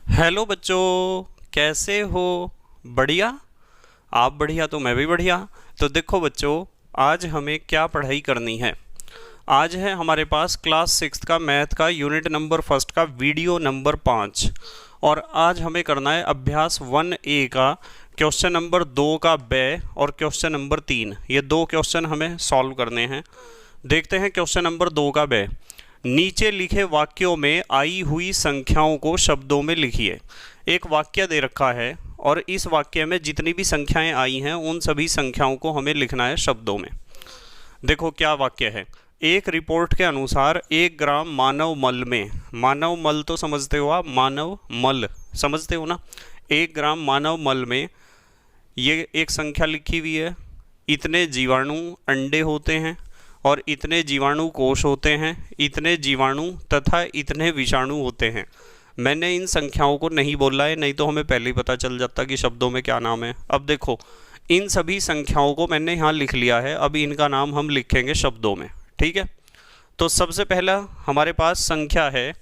Hello बच्चों, कैसे हो? बढ़िया। आप बढ़िया तो मैं भी बढ़िया। तो देखो बच्चों, आज हमें क्या पढ़ाई करनी है। आज है हमारे पास क्लास 6 का मैथ का यूनिट नंबर फर्स्ट का वीडियो नंबर 5। और आज हमें करना है अभ्यास 1A का क्वेश्चन नंबर 2 का ब और क्वेश्चन नंबर 3। ये दो क्वेश्चन हमें सॉल्व करने हैं। देखते हैं क्वेश्चन नंबर 2 का ब। नीचे लिखे वाक्यों में आई हुई संख्याओं को शब्दों में लिखिए। एक वाक्य दे रखा है और इस वाक्य में जितनी भी संख्याएं आई हैं उन सभी संख्याओं को हमें लिखना है शब्दों में। देखो क्या वाक्य है। एक रिपोर्ट के अनुसार 1 ग्राम मानव मल में, मानव मल तो समझते हो आप, मानव मल समझते हो ना। 1 ग्राम मानव मल में ये एक संख्या लिखी हुई है। इतने जीवाणु अंडे होते हैं और इतने जीवाणु कोश होते हैं, इतने जीवाणु तथा इतने विषाणु होते हैं। मैंने इन संख्याओं को नहीं बोला है, नहीं तो हमें पहले ही पता चल जाता कि शब्दों में क्या नाम है। अब देखो, इन सभी संख्याओं को मैंने यहाँ लिख लिया है, अब इनका नाम हम लिखेंगे शब्दों में। ठीक है, तो सबसे पहला हमारे पास संख्या है,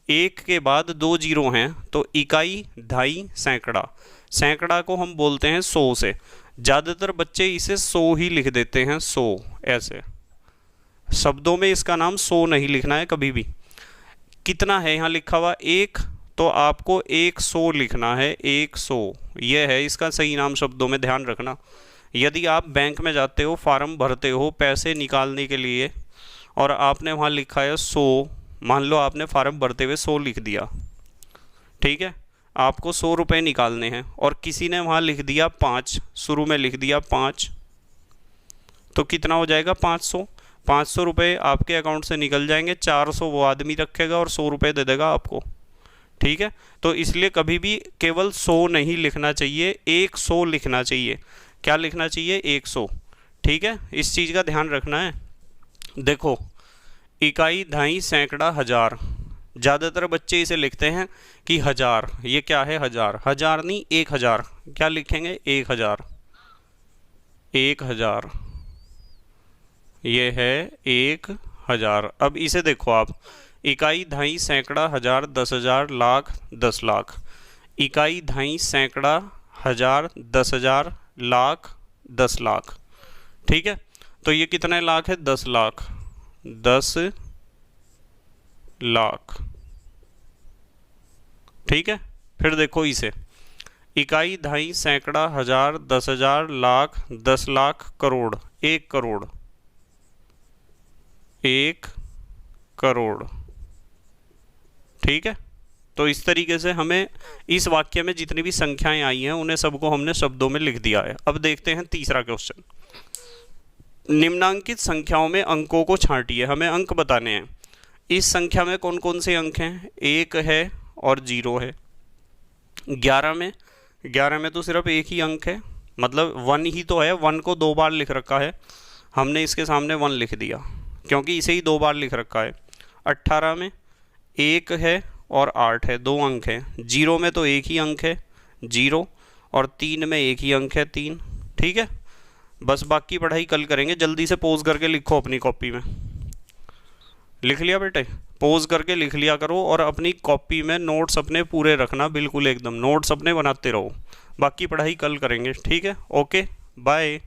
1 के बाद 2 जीरो हैं, तो इकाई, ढाई, सैकड़ा। सैकड़ा को हम बोलते हैं 100 से। ज़्यादातर बच्चे इसे 100 ही लिख देते हैं, 100 ऐसे। शब्दों में इसका नाम 100 नहीं लिखना है कभी भी। कितना है यहाँ लिखा हुआ 1, तो आपको 100 लिखना है, 100 यह है इसका सही नाम शब्दों में, ध्यान रखना। यदि आप बैंक में जाते हो, फॉर्म भरते हो पैसे निकालने के लिए और आपने वहाँ लिखा है 100, मान लो आपने फॉर्म भरते हुए 100 लिख दिया, ठीक है, आपको 100 रुपये निकालने हैं और किसी ने वहाँ लिख दिया 5, शुरू में लिख दिया 5, तो कितना हो जाएगा 500। 500 रुपये आपके अकाउंट से निकल जाएंगे, 400 वो आदमी रखेगा और 100 रुपये दे देगा आपको। ठीक है, तो इसलिए कभी भी केवल 100 नहीं लिखना चाहिए, 100 लिखना चाहिए। क्या लिखना चाहिए? 100। ठीक है, इस चीज़ का ध्यान रखना है। देखो, इकाई, ढाई, सैकड़ा, हजार। ज़्यादातर बच्चे इसे लिखते हैं कि हजार। ये क्या है? हजार। हजार नहीं, 1000। क्या लिखेंगे? 1000। 1000 ये है 1000। अब इसे देखो आप, इकाई, ढाई, सैकड़ा, हजार, 10,000, लाख, 10 लाख। इकाई, ढाई, सैकड़ा, हजार, 10,000, लाख, 10 लाख। ठीक है, तो ये कितने लाख है? 10 लाख। 10 लाख। ठीक है, फिर देखो इसे, इकाई, ढाई, सैकड़ा, हजार, 10,000, लाख, 10 लाख, करोड़। 1 करोड़। 1 करोड़। ठीक है, तो इस तरीके से हमें इस वाक्य में जितनी भी संख्याएं आई हैं उन्हें सबको हमने शब्दों में लिख दिया है। अब देखते हैं तीसरा क्वेश्चन। निम्नांकित संख्याओं में अंकों को छांटिए। हमें अंक बताने हैं। इस संख्या में कौन कौन से अंक हैं? 1 है और 0 है। 11 में तो सिर्फ एक ही अंक है, मतलब 1 ही तो है। 1 को 2 बार लिख रखा है, हमने इसके सामने 1 लिख दिया क्योंकि इसे ही 2 बार लिख रखा है। 18 में 1 है और 8 है, 2 अंक हैं। 0 में तो एक ही अंक है, 0, और 3 में एक ही अंक है, 3। ठीक है, बस बाकी पढ़ाई कल करेंगे। जल्दी से पोज करके लिखो अपनी कॉपी में। लिख लिया बेटे? पोज करके लिख लिया करो और अपनी कॉपी में नोट्स अपने पूरे रखना, बिल्कुल एकदम नोट्स अपने बनाते रहो। बाकी पढ़ाई कल करेंगे, ठीक है? Okay, bye.